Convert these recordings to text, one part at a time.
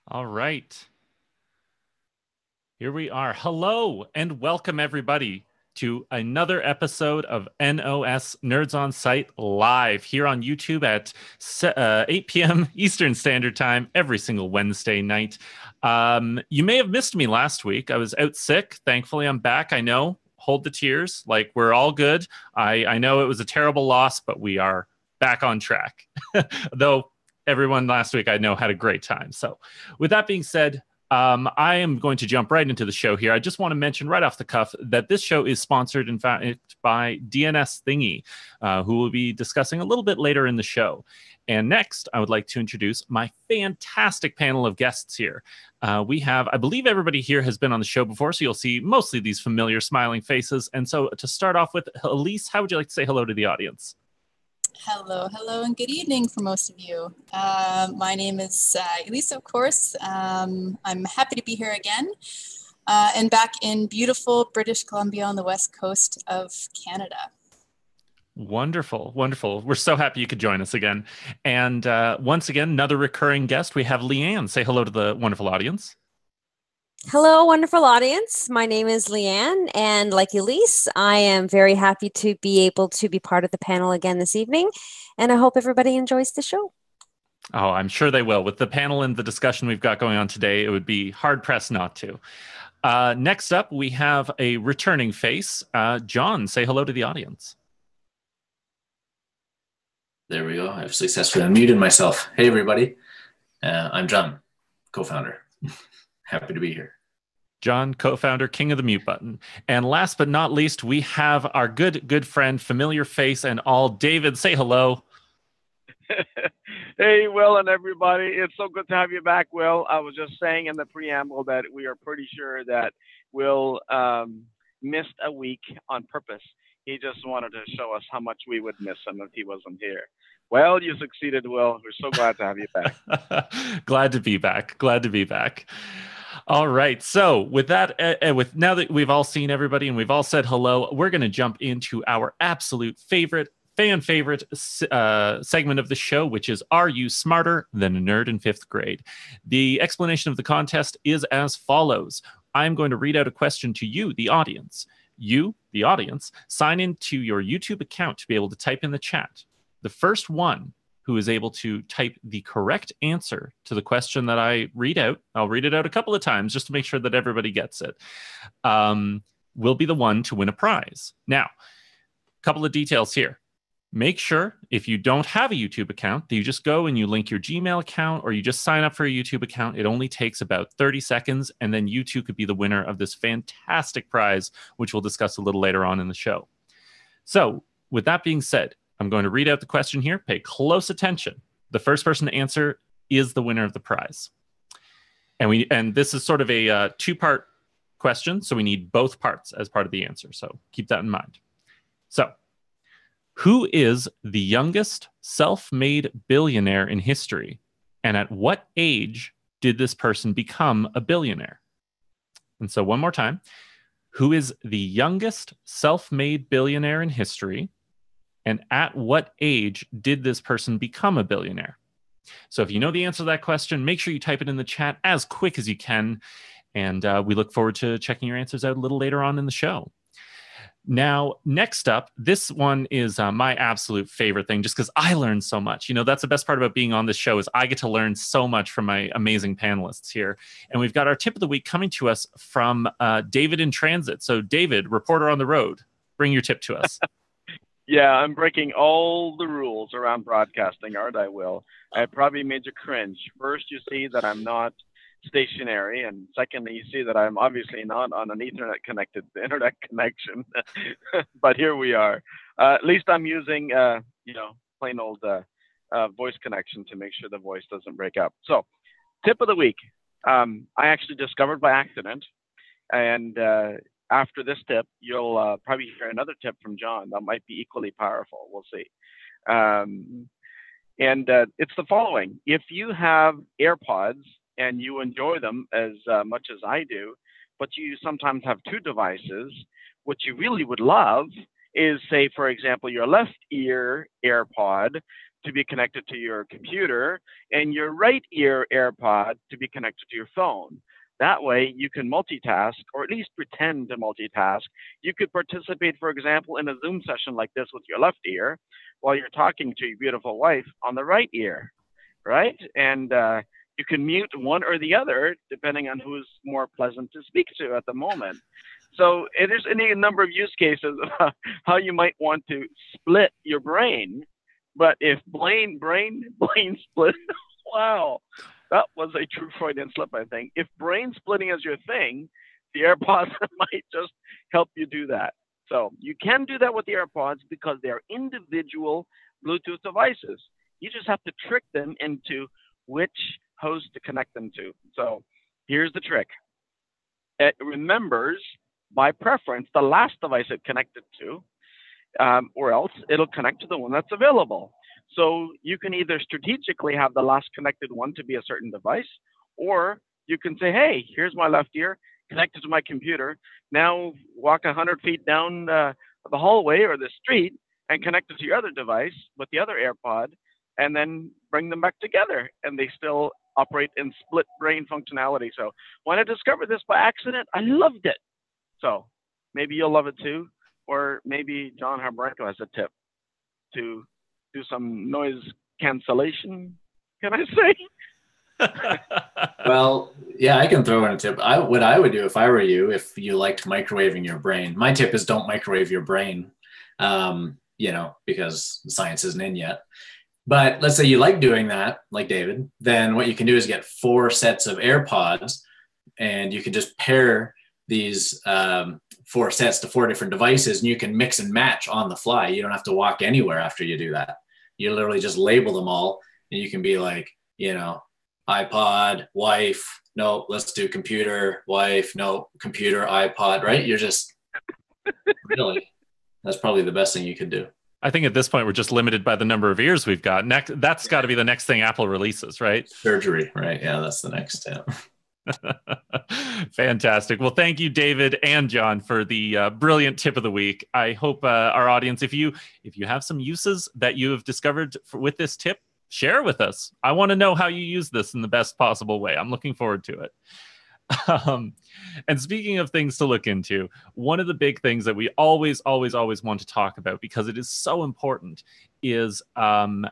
All right. Here we are. Hello and welcome everybody to another episode of NOS Nerds on Site live here on YouTube at 8 p.m. Eastern Standard Time every single Wednesday night. You may have missed me last week. I was out sick. Thankfully, I'm back. I know. Hold the tears. Like, we're all good. I know it was a terrible loss, but we are back on track. Though everyone last week I know had a great time. So with that being said, I am going to jump right into the show here. I just want to mention right off the cuff that this show is sponsored, in fact, by DNS Thingy, who will be discussing a little bit later in the show. And next, I would like to introduce my fantastic panel of guests here. We have, I believe everybody here has been on the show before, so you'll see mostly these familiar smiling faces. And so to start off with, Elyse, how would you like to say hello to the audience? Hello, and good evening for most of you. My name is Elyse, of course. I'm happy to be here again and back in beautiful British Columbia on the west coast of Canada. Wonderful, wonderful. We're so happy you could join us again. And once again, another recurring guest, we have Leanne. Say hello to the wonderful audience. Hello, wonderful audience. My name is Leanne, and like Elyse, I am very happy to be able to be part of the panel again this evening, and I hope everybody enjoys the show. Oh, I'm sure they will. With the panel and the discussion we've got going on today, it would be hard-pressed not to. Next up, we have a returning face. John, say hello to the audience. There we go. I've successfully unmuted myself. Hey, everybody. I'm John, co-founder. Happy to be here. John, co-founder, king of the mute button. And last but not least, we have our good friend, familiar face and all, David. Say hello. Hey, Will and everybody. It's so good to have you back, Will. I was just saying in the preamble that we are pretty sure that Will missed a week on purpose. He just wanted to show us how much we would miss him if he wasn't here. Well, you succeeded, Will. We're so glad to have you back. Glad to be back. Glad to be back. All right. So with that, now that we've all seen everybody and we've all said hello, we're going to jump into our absolute fan favorite segment of the show, which is Are You Smarter Than a Nerd in Fifth Grade? The explanation of the contest is as follows. I'm going to read out a question to you, the audience. You, the audience, sign into your YouTube account to be able to type in the chat. The first one who is able to type the correct answer to the question that I read out, I'll read it out a couple of times just to make sure that everybody gets it, will be the one to win a prize. Now, a couple of details here. Make sure if you don't have a YouTube account that you just go and you link your Gmail account or you just sign up for a YouTube account. It only takes about 30 seconds, and then you too could be the winner of this fantastic prize, which we'll discuss a little later on in the show. So with that being said, I'm going to read out the question here. Pay close attention. The first person to answer is the winner of the prize. And this is sort of a two-part question, so we need both parts as part of the answer. So keep that in mind. So, who is the youngest self-made billionaire in history? And at what age did this person become a billionaire? And so one more time. Who is the youngest self-made billionaire in history? And at what age did this person become a billionaire? So if you know the answer to that question, make sure you type it in the chat as quick as you can. And we look forward to checking your answers out a little later on in the show. Now, next up, this one is my absolute favorite thing, just because I learned so much. You know, that's the best part about being on this show is I get to learn so much from my amazing panelists here. And we've got our tip of the week coming to us from David in transit. So David, reporter on the road, bring your tip to us. Yeah, I'm breaking all the rules around broadcasting, aren't I, Will? I probably made you cringe. First, you see that I'm not stationary, and secondly, you see that I'm obviously not on an internet connection. But here we are. At least I'm using, plain old voice connection to make sure the voice doesn't break up. So, tip of the week. I actually discovered by accident, and after this tip, you'll probably hear another tip from John that might be equally powerful. We'll see. It's the following. If you have AirPods and you enjoy them as much as I do, but you sometimes have two devices, what you really would love is, say, for example, your left ear AirPod to be connected to your computer and your right ear AirPod to be connected to your phone. That way you can multitask, or at least pretend to multitask. You could participate, for example, in a Zoom session like this with your left ear while you're talking to your beautiful wife on the right ear, right? And you can mute one or the other depending on who's more pleasant to speak to at the moment. So there's any number of use cases of how you might want to split your brain. But if brain split, wow, that was a true Freudian slip, I think. If brain splitting is your thing, the AirPods might just help you do that. So you can do that with the AirPods because they're individual Bluetooth devices. You just have to trick them into which host to connect them to. So here's the trick. It remembers by preference the last device it connected to, or else it'll connect to the one that's available. So you can either strategically have the last connected one to be a certain device, or you can say, hey, here's my left ear connected to my computer. Now walk 100 feet down the hallway or the street and connect it to your other device with the other AirPod, and then bring them back together, and they still operate in split brain functionality. So when I discovered this by accident, I loved it. So maybe you'll love it too, or maybe John Harbarenko has a tip to do some noise cancellation, can I say? Well, yeah, I can throw in a tip. What I would do if I were you, if you liked microwaving your brain, my tip is don't microwave your brain, because science isn't in yet. But let's say you like doing that, like David, then what you can do is get 4 sets of AirPods, and you can just pair these 4 sets to 4 different devices, and you can mix and match on the fly. You don't have to walk anywhere after you do that. You literally just label them all, and you can be like, iPod, wife, no, let's do computer, wife, no, computer, iPod, right? You're just really, that's probably the best thing you could do. I think at this point, we're just limited by the number of ears we've got. That's got to be the next thing Apple releases, right? Surgery, right? Yeah, that's the next step. Fantastic. Well, thank you, David and John, for the brilliant tip of the week. I hope our audience, if you have some uses that you have discovered with this tip, share with us. I want to know how you use this in the best possible way. I'm looking forward to it. And speaking of things to look into, one of the big things that we always want to talk about, because it is so important, is the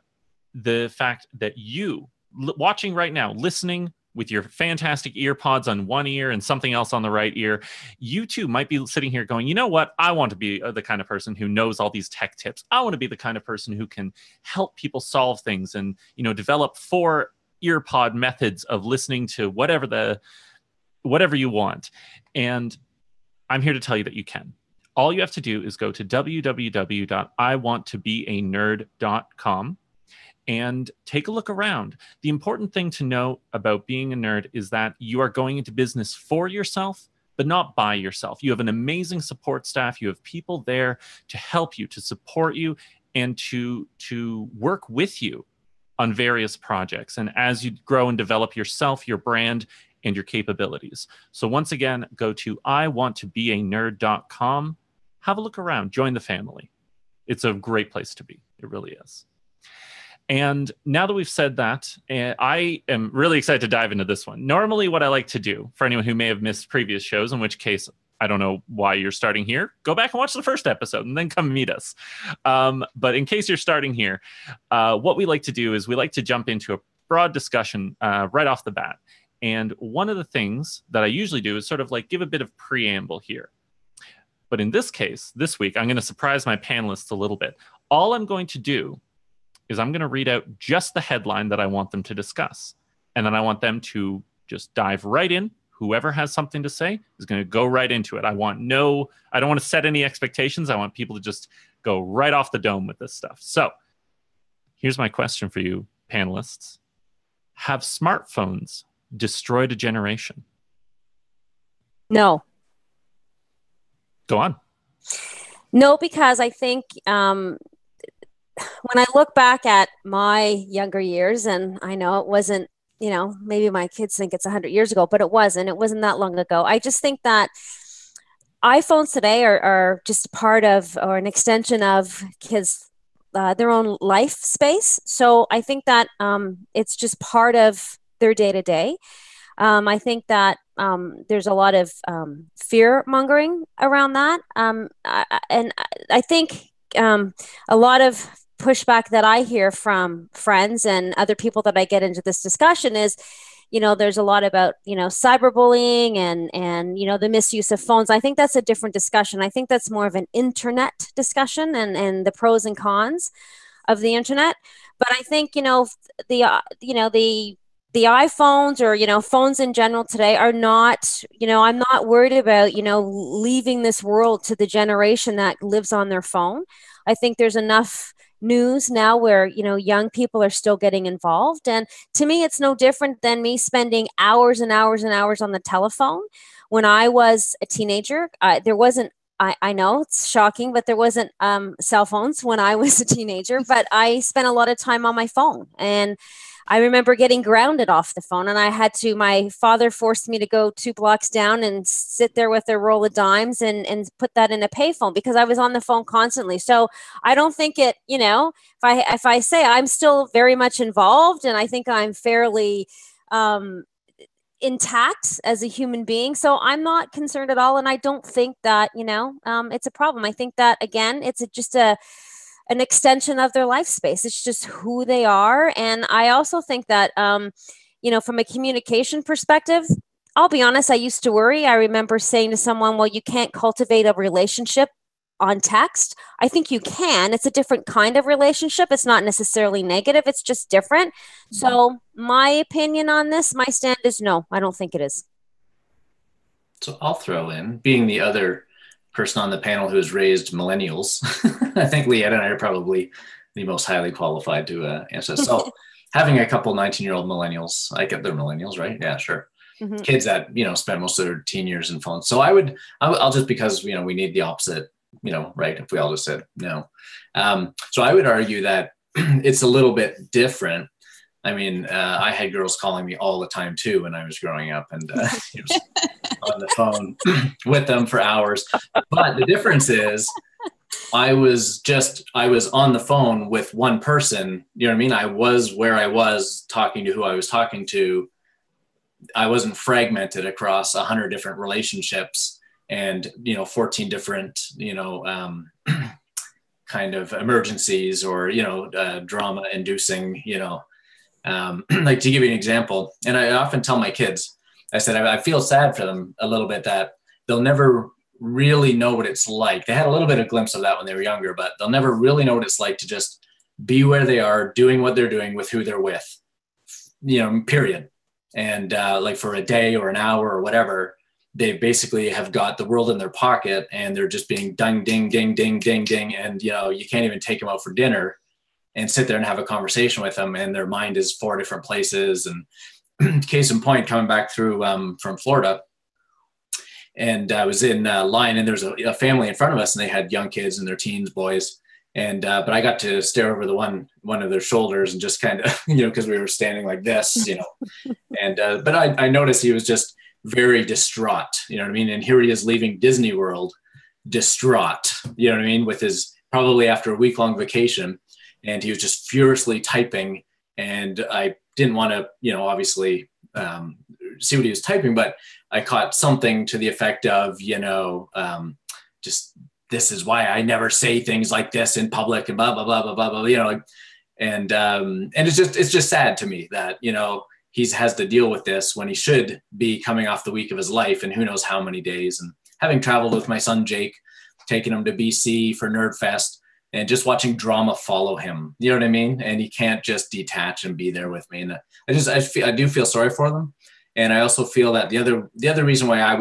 fact that you watching right now, listening with your fantastic earpods on one ear and something else on the right ear, you too might be sitting here going, you know what? I want to be the kind of person who knows all these tech tips. I want to be the kind of person who can help people solve things and, develop 4 earpod methods of listening to whatever you want. And I'm here to tell you that you can. All you have to do is go to www.iwanttobeanerd.com and take a look around. The important thing to know about being a nerd is that you are going into business for yourself, but not by yourself. You have an amazing support staff. You have people there to help you, to support you, and to work with you on various projects. And as you grow and develop yourself, your brand, and your capabilities. So once again, go to iwanttobeanerd.com. Have a look around. Join the family. It's a great place to be. It really is. And now that we've said that, I am really excited to dive into this one. Normally, what I like to do, for anyone who may have missed previous shows, in which case, I don't know why you're starting here, go back and watch the first episode and then come meet us. But in case you're starting here, what we like to do is we like to jump into a broad discussion right off the bat. And one of the things that I usually do is sort of like give a bit of preamble here. But in this case, this week, I'm going to surprise my panelists a little bit. All I'm going to do is I'm going to read out just the headline that I want them to discuss. And then I want them to just dive right in. Whoever has something to say is going to go right into it. I don't want to set any expectations. I want people to just go right off the dome with this stuff. So here's my question for you, panelists. Have smartphones destroyed a generation? No. Go on. No, because I think when I look back at my younger years, and I know it wasn't, maybe my kids think it's 100 years ago, but it wasn't that long ago. I just think that iPhones today are just a part of or an extension of kids' their own life space. So I think that it's just part of their day to day. I think that there's a lot of fear mongering around that. And I think a lot of pushback that I hear from friends and other people that I get into this discussion is, there's a lot about, cyberbullying and, the misuse of phones. I think that's a different discussion. I think that's more of an internet discussion and the pros and cons of the internet. But I think, the iPhones or, phones in general today are not, I'm not worried about, leaving this world to the generation that lives on their phone. I think there's enough news now where, young people are still getting involved. And to me, it's no different than me spending hours and hours and hours on the telephone. When I was a teenager, there wasn't, I know it's shocking, but there wasn't cell phones when I was a teenager, but I spent a lot of time on my phone. And I remember getting grounded off the phone, and my father forced me to go 2 blocks down and sit there with a roll of dimes and put that in a payphone because I was on the phone constantly. So I don't think if I say I'm still very much involved, and I think I'm fairly intact as a human being. So I'm not concerned at all. And I don't think that, it's a problem. I think that, again, it's just an extension of their life space. It's just who they are. And I also think that, from a communication perspective, I'll be honest, I used to worry. I remember saying to someone, well, you can't cultivate a relationship on text. I think you can. It's a different kind of relationship. It's not necessarily negative. It's just different. So my opinion on this, my stand is no, I don't think it is. So I'll throw in, being the other person on the panel who has raised millennials, I think Leanne and I are probably the most highly qualified to answer. So having a couple 19-year-old millennials, I get they're millennials, right? Yeah, sure. Mm-hmm. Kids that, spend most of their teen years in phones. So I'll just, because, we need the opposite, right? If we all just said no. So I would argue that it's a little bit different. I mean, I had girls calling me all the time too when I was growing up, and on the phone with them for hours. But the difference is I was on the phone with one person. You know what I mean? I was where I was, talking to who I was talking to. I wasn't fragmented across 100 different relationships and, 14 different, kind of emergencies or, drama inducing, like, to give you an example. And I often tell my kids, I said, I feel sad for them a little bit that they'll never really know what it's like. They had a little bit of glimpse of that when they were younger, but they'll never really know what it's like to just be where they are, doing what they're doing with who they're with, period. And like for a day or an hour or whatever, they basically have got the world in their pocket and they're just being ding, ding, ding, ding, ding, ding. And, you can't even take them out for dinner and sit there and have a conversation with them. And their mind is 4 different places. And case in point, coming back through from Florida, and I was in line, and there's a family in front of us, and they had young kids and their teens, boys. And but I got to stare over the one of their shoulders and just kind of, because we were standing like this, And but I noticed he was just very distraught, you know what I mean? And here he is leaving Disney World, distraught, you know what I mean, with his, probably after a week-long vacation, and he was just furiously typing. And I didn't want to, obviously see what he was typing, but I caught something to the effect of, just, this is why I never say things like this in public and blah, blah, blah, blah, blah, blah, and it's just sad to me that, he has to deal with this when he should be coming off the week of his life and who knows how many days. And having traveled with my son, Jake, taking him to BC for Nerd Fest, and just watching drama follow him, you know what I mean? And he can't just detach and be there with me. And I do feel sorry for them. And I also feel that the other reason why I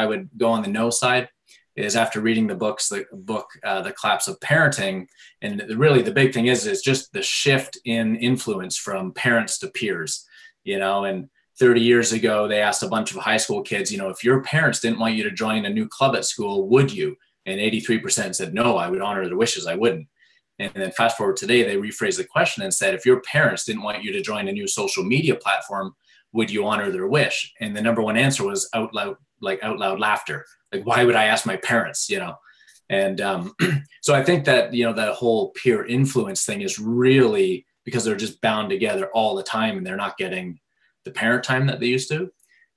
would go on the no side is after reading the book, The Collapse of Parenting. And really the big thing is just the shift in influence from parents to peers, and 30 years ago, they asked a bunch of high school kids, if your parents didn't want you to join a new club at school, would you? And 83% said, no, I would honor their wishes. I wouldn't. And then fast forward today, they rephrased the question and said, if your parents didn't want you to join a new social media platform, would you honor their wish? And the number one answer was out like out loud laughter. Like, why would I ask my parents, And so I think that, that whole peer influence thing is really because they're just bound together all the time and they're not getting the parent time that they used to.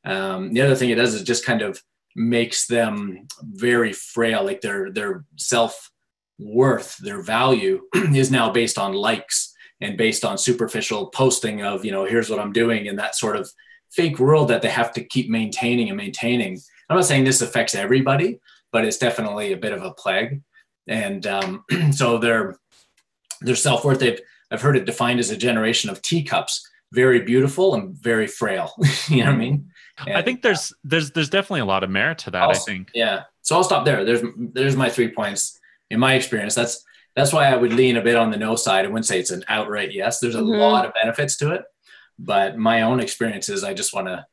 The other thing it does is just kind of makes them very frail. Like their self-worth, their value is now based on likes and based on superficial posting of, here's what I'm doing, and that sort of fake world that they have to keep maintaining and maintaining. I'm not saying this affects everybody, but it's definitely a bit of a plague. And so their self-worth, I've heard it defined as a generation of teacups, very beautiful and very frail. You know what I mean? And I think there's definitely a lot of merit to that. I think. Yeah. So I'll stop there. There's my 3 points in my experience. That's why I would lean a bit on the no side. I wouldn't say it's an outright yes. There's a lot of benefits to it, but my own experience is I just want to,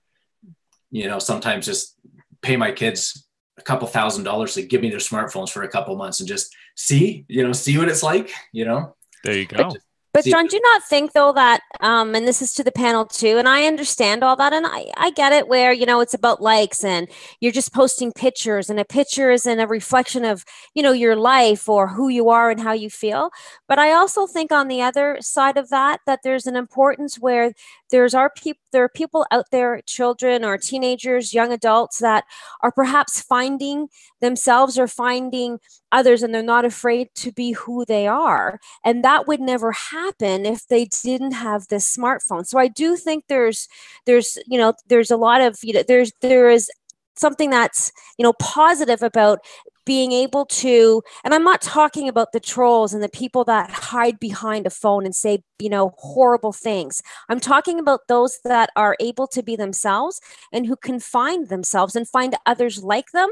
sometimes just pay my kids a couple $1,000s to give me their smartphones for a couple months and just see what it's like, There you go. But John, do you not think though that, and this is to the panel too, and I understand all that, and I get it where, it's about likes and you're just posting pictures, and a picture isn't a reflection of, your life or who you are and how you feel. But I also think on the other side of that there's an importance where there are people out there, children or teenagers, young adults that are perhaps finding themselves or finding others, and they're not afraid to be who they are. And that would never happen if they didn't have this smartphone. So I do think there's a lot of, there is something that's, positive about being able to, and I'm not talking about the trolls and the people that hide behind a phone and say, horrible things. I'm talking about those that are able to be themselves and who can find themselves and find others like them,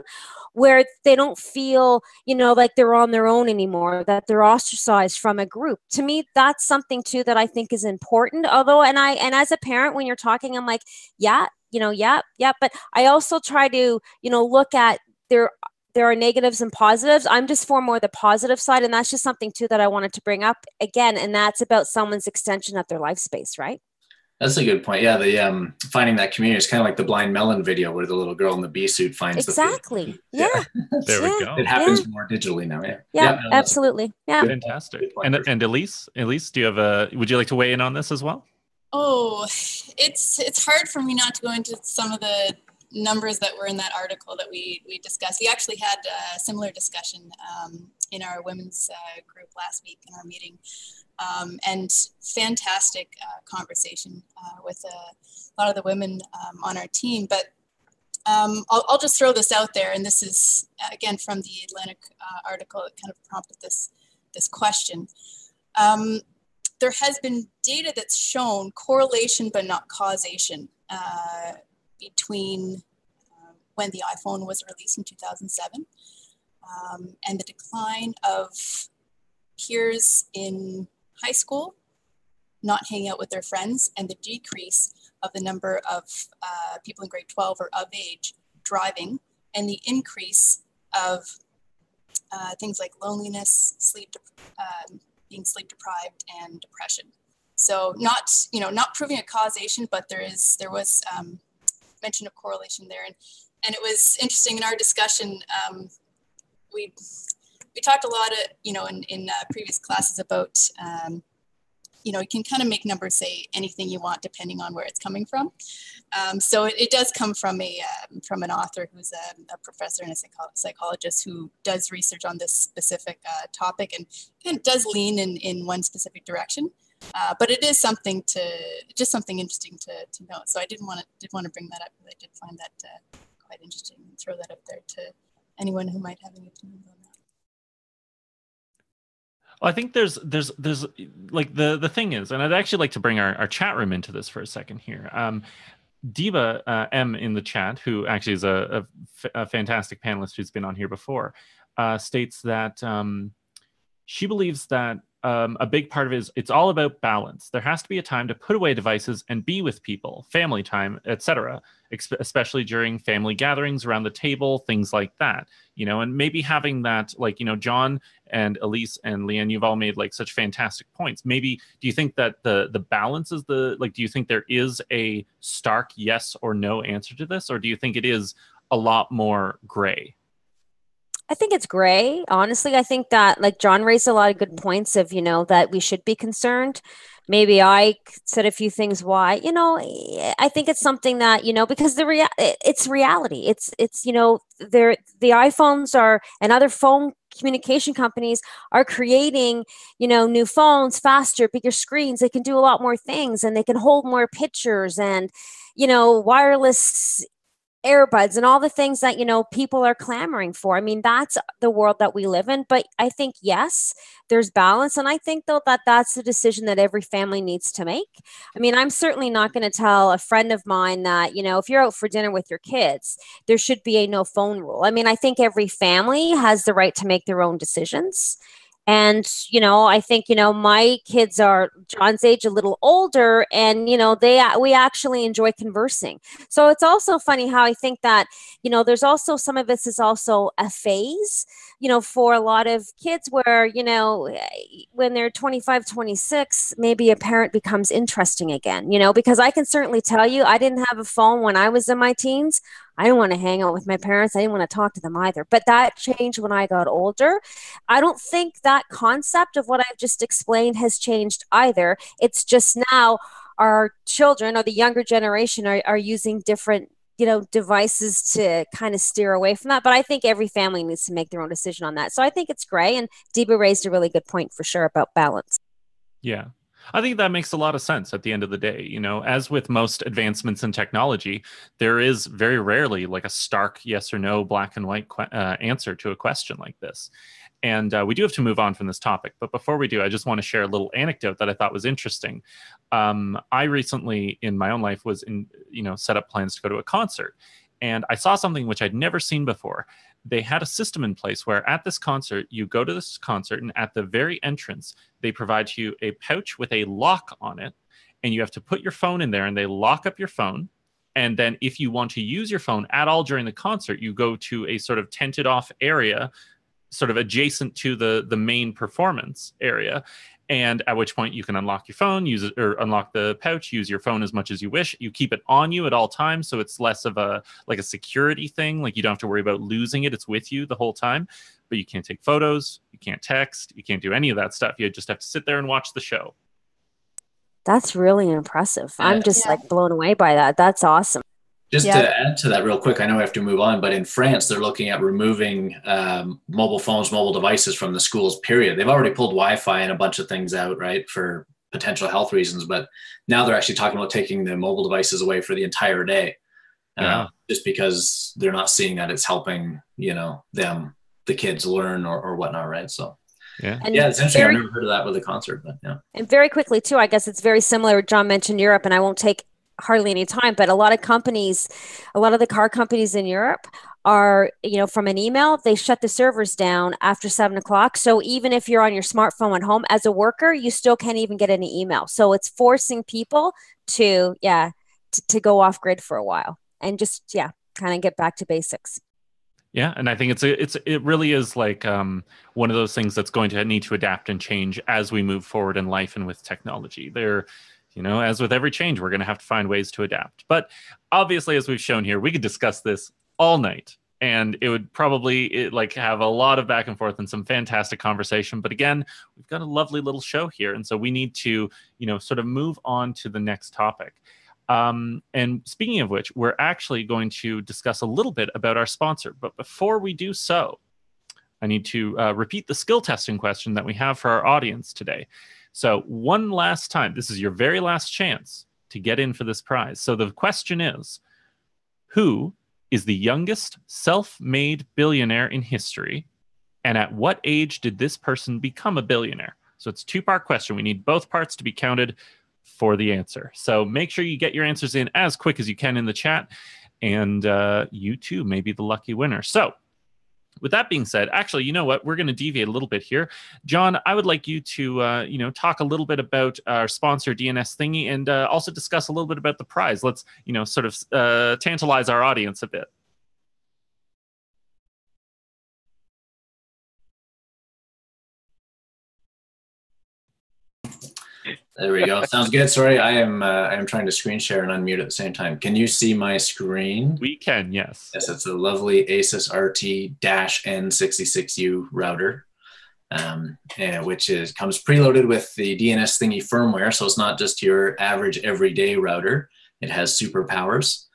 where they don't feel, like they're on their own anymore, that they're ostracized from a group. To me, that's something too that I think is important. Although, and as a parent, when you're talking, I'm like, yeah. But I also try to, look at there are negatives and positives. I'm just for more the positive side. And that's just something too that I wanted to bring up again. And that's about someone's extension of their life space, right? That's a good point. Yeah, the finding that community is kind of like the Blind Melon video where the little girl in the bee suit finds exactly. the There we go. It happens more digitally now. Yeah, absolutely. Yeah. Fantastic. And Elyse, do you have would you like to weigh in on this as well? Oh, it's hard for me not to go into some of the numbers that were in that article that we discussed. We actually had a similar discussion in our women's group last week in our meeting, and fantastic conversation with a lot of the women on our team. But I'll just throw this out there, and this is again from the Atlantic article that kind of prompted this question. There has been data that's shown correlation but not causation between when the iPhone was released in 2007 and the decline of peers in high school not hanging out with their friends, and the decrease of the number of people in grade 12 or of age driving, and the increase of things like loneliness, being sleep deprived, and depression. So not proving a causation, but there was mention of correlation there. And it was interesting in our discussion, we talked a lot in previous classes about, you can kind of make numbers say anything you want depending on where it's coming from. So it does come from from an author who's a professor and a psychologist who does research on this specific topic and kind of does lean in one specific direction. But it is something interesting to note. So I did want to bring that up because I did find that quite interesting and throw that up there to anyone who might have any opinions on that. Well, I think there's like the thing is, and I'd actually like to bring our chat room into this for a second here. Diva M in the chat, who actually is a fantastic panelist who's been on here before, states that she believes that a big part of it is it's all about balance. There has to be a time to put away devices and be with people, family time, etc., especially during family gatherings around the table, things like that, and maybe having that, like, John and Elyse and Leanne, you've all made like such fantastic points. Maybe, do you think that the balance is do you think there is a stark yes or no answer to this? Or do you think it is a lot more gray? I think it's gray. Honestly, I think that like John raised a lot of good points of, that we should be concerned. Maybe I said a few things why, I think it's something that, because it's reality. It's, the iPhones are and other phone communication companies are creating, new phones faster, bigger screens. They can do a lot more things and they can hold more pictures and, wireless earbuds and all the things that people are clamoring for. I mean, that's the world that we live in. But I think, yes, there's balance, and I think though that that's a decision that every family needs to make. I mean, I'm certainly not going to tell a friend of mine that if you're out for dinner with your kids, there should be a no phone rule. I mean, I think every family has the right to make their own decisions. And, I think, my kids are John's age, a little older, and, we actually enjoy conversing. So it's also funny how I think that, there's also some of this is also a phase, for a lot of kids where, when they're 25, 26, maybe a parent becomes interesting again, because I can certainly tell you, I didn't have a phone when I was in my teens. I didn't want to hang out with my parents. I didn't want to talk to them either. But that changed when I got older. I don't think that concept of what I've just explained has changed either. It's just now our children or the younger generation are using different devices to kind of steer away from that. But I think every family needs to make their own decision on that. So I think it's gray. And Deba raised a really good point for sure about balance. Yeah. I think that makes a lot of sense at the end of the day. As with most advancements in technology, there is very rarely like a stark yes or no, black and white answer to a question like this. And we do have to move on from this topic. But before we do, I just want to share a little anecdote that I thought was interesting. I recently in my own life was set up plans to go to a concert. And I saw something which I'd never seen before. They had a system in place where at this concert, you go to this concert and at the very entrance, they provide you a pouch with a lock on it. And you have to put your phone in there and they lock up your phone. And then if you want to use your phone at all during the concert, you go to a sort of tented off area, sort of adjacent to the main performance area. And at which point you can unlock your phone, use it, or unlock the pouch, use your phone as much as you wish. You keep it on you at all times. So it's less of a security thing. Like you don't have to worry about losing it. It's with you the whole time, but you can't take photos. You can't text. You can't do any of that stuff. You just have to sit there and watch the show. That's really impressive. Yeah. I'm just like blown away by that. That's awesome. Just to add to that real quick, I know we have to move on, but in France, they're looking at removing mobile phones, mobile devices from the schools, period. They've already pulled Wi-Fi and a bunch of things out, right, for potential health reasons. But now they're actually talking about taking the mobile devices away for the entire day, just because they're not seeing that it's helping, them, the kids learn or whatnot, right? So, yeah, it's interesting. I've never heard of that with a concert, but yeah. And very quickly, too, I guess it's very similar. John mentioned Europe, and I won't take hardly any time, but a lot of the car companies in Europe are, from an email, they shut the servers down after 7:00. So even if you're on your smartphone at home as a worker, you still can't even get any email. So it's forcing people to go off grid for a while and just, kind of get back to basics. Yeah, and I think it really is like one of those things that's going to need to adapt and change as we move forward in life and with technology. As with every change, we're going to have to find ways to adapt. But obviously, as we've shown here, we could discuss this all night, and it would probably have a lot of back and forth and some fantastic conversation. But again, we've got a lovely little show here, and so we need to, sort of move on to the next topic. And speaking of which, we're actually going to discuss a little bit about our sponsor. But before we do so, I need to repeat the skill testing question that we have for our audience today. So one last time, this is your very last chance to get in for this prize. So the question is, who is the youngest self-made billionaire in history? And at what age did this person become a billionaire? So it's a two-part question. We need both parts to be counted for the answer. So make sure you get your answers in as quick as you can in the chat. And you too may be the lucky winner. So with that being said, actually, you know what? We're going to deviate a little bit here. John, I would like you to, talk a little bit about our sponsor, DNS Thingy, and also discuss a little bit about the prize. Let's, sort of tantalize our audience a bit. There we go. Sounds good. Sorry, I am trying to screen share and unmute at the same time. Can you see my screen? We can, yes. Yes, it's a lovely Asus RT-N66U router, which comes preloaded with the DNS thingy firmware. So it's not just your average everyday router. It has superpowers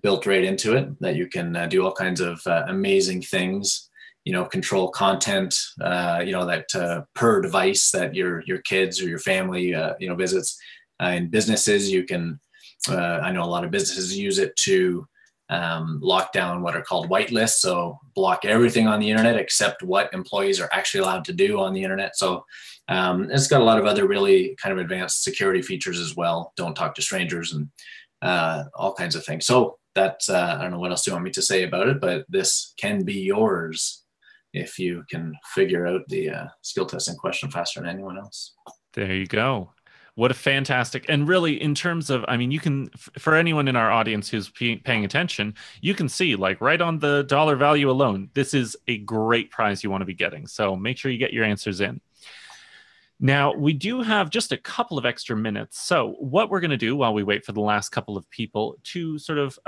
built right into it that you can do all kinds of amazing things. Control content, that per device that your kids or your family, visits. In businesses, you can, I know a lot of businesses use it to lock down what are called whitelists. So block everything on the internet except what employees are actually allowed to do on the internet. So it's got a lot of other really kind of advanced security features as well. Don't talk to strangers and all kinds of things. So that's, I don't know what else you want me to say about it, but this can be yours if you can figure out the skill testing question faster than anyone else. There you go. What a fantastic, and really in terms of, I mean, you can, for anyone in our audience who's paying attention, you can see like right on the dollar value alone, this is a great prize you want to be getting. So make sure you get your answers in. Now, we do have just a couple of extra minutes. So what we're going to do while we wait for the last couple of people to sort of,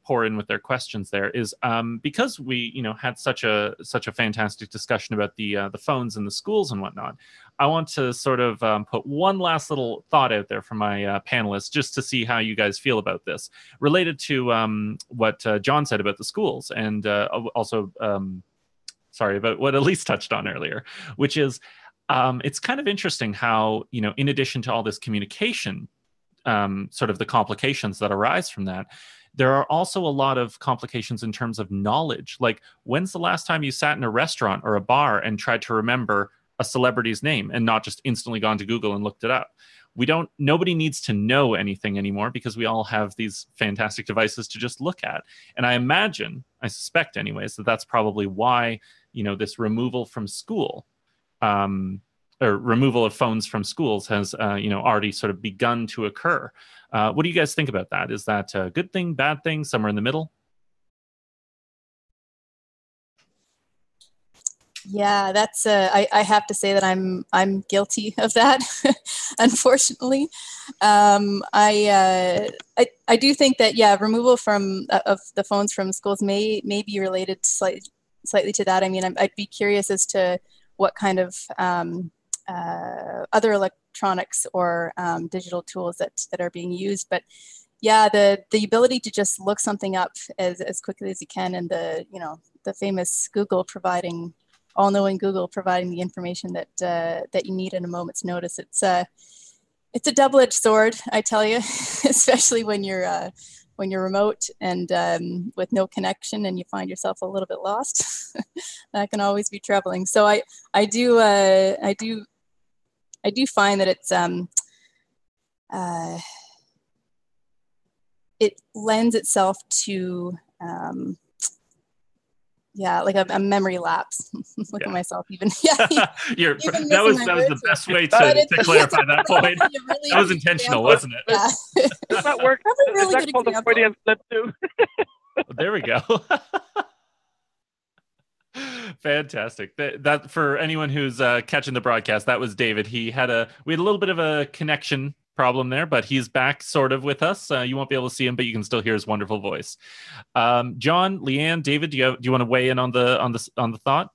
pour in with their questions there is because we, had such a fantastic discussion about the phones and the schools and whatnot. I want to sort of put one last little thought out there for my panelists just to see how you guys feel about this related to what John said about the schools and also, about what Elyse touched on earlier, which is, it's kind of interesting how, in addition to all this communication, sort of the complications that arise from that, there are also a lot of complications in terms of knowledge. Like, when's the last time you sat in a restaurant or a bar and tried to remember a celebrity's name and not just instantly gone to Google and looked it up? Nobody needs to know anything anymore because we all have these fantastic devices to just look at. And I suspect anyways, that's probably why, this removal from school, or removal of phones from schools has, already sort of begun to occur. What do you guys think about that? Is that a good thing, bad thing, somewhere in the middle? Yeah, that's I have to say that I'm guilty of that, unfortunately. I do think that removal from of the phones from schools may be related slightly to that. I mean, I'd be curious as to what kind of other electronics or digital tools that are being used. But yeah, the ability to just look something up as quickly as you can, and the famous Google all-knowing Google providing the information that you need at a moment's notice. It's a double-edged sword, I tell you, especially when you're remote and with no connection and you find yourself a little bit lost. That can always be troubling. So I do find that it's it lends itself to like a memory lapse. Look at myself even. Yeah, that was the best way to clarify that point. Really that was intentional, wasn't it? Yeah. Does that work? Really Is that called a Freudian slip too? There we go. Fantastic. That for anyone who's catching the broadcast, that was David. We had a little bit of a connection problem there, but he's back sort of with us. You won't be able to see him, but you can still hear his wonderful voice. John, Leanne, David, do you want to weigh in on the thought?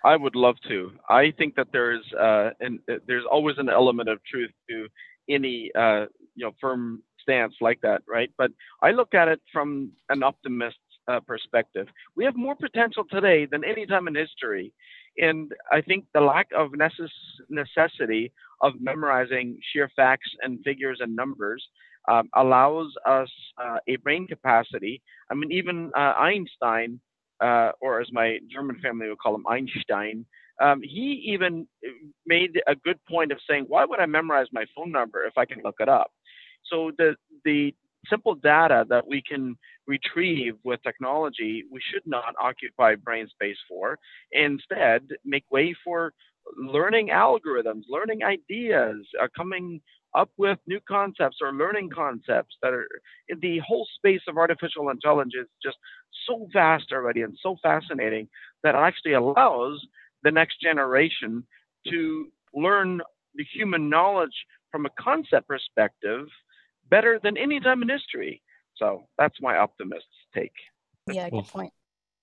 I would love to. I think that there's always an element of truth to any firm stance like that, right? But I look at it from an optimist's perspective. We have more potential today than any time in history, and I think the lack of necessity of memorizing sheer facts and figures and numbers allows us a brain capacity. I mean, even Einstein, or as my German family would call him, Einstein, he even made a good point of saying, why would I memorize my phone number if I can look it up? So the simple data that we can retrieve with technology, we should not occupy brain space for. Instead, make way for learning algorithms, learning ideas, coming up with new concepts or learning concepts that are in the whole space of artificial intelligence is just so vast already and so fascinating that it actually allows the next generation to learn the human knowledge from a concept perspective better than any time in history. So that's my optimist's take. Yeah, good point.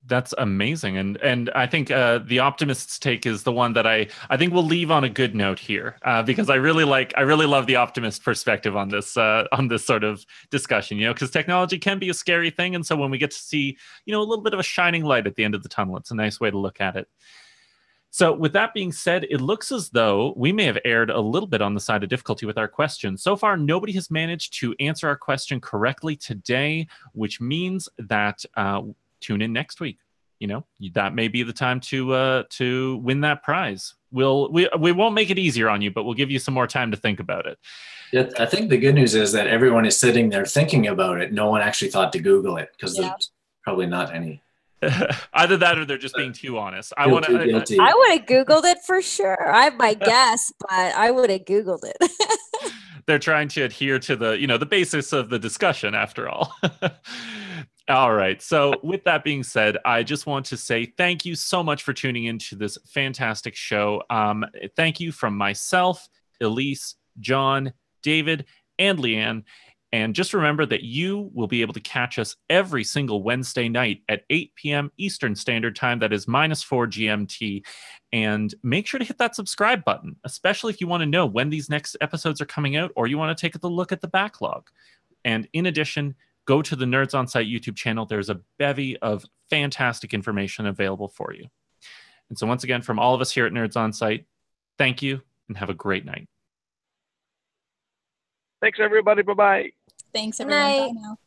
That's amazing, and I think the optimist's take is the one that I think we'll leave on a good note here, because I really love the optimist perspective on this sort of discussion, because technology can be a scary thing, and so when we get to see a little bit of a shining light at the end of the tunnel, it's a nice way to look at it. So with that being said, it looks as though we may have erred a little bit on the side of difficulty with our question. So far, nobody has managed to answer our question correctly today, which means that tune in next week. That may be the time to win that prize. We won't make it easier on you, but we'll give you some more time to think about it. Yeah, I think the good news is that everyone is sitting there thinking about it. No one actually thought to Google it because there's probably not any. Either that or they're just being too honest. I would have Googled it for sure. I have my guess, but I would have Googled it. They're trying to adhere to the basis of the discussion after all. All right. So with that being said, I just want to say thank you so much for tuning into this fantastic show. Thank you from myself, Elyse, John, David, and Leanne. And just remember that you will be able to catch us every single Wednesday night at 8 p.m. Eastern Standard Time. That is -4 GMT. And make sure to hit that subscribe button, especially if you want to know when these next episodes are coming out or you want to take a look at the backlog. And in addition, go to the Nerds On Site YouTube channel. There's a bevy of fantastic information available for you. And so once again, from all of us here at Nerds On Site, thank you and have a great night. Thanks, everybody. Bye-bye. Thanks, everyone. Bye now.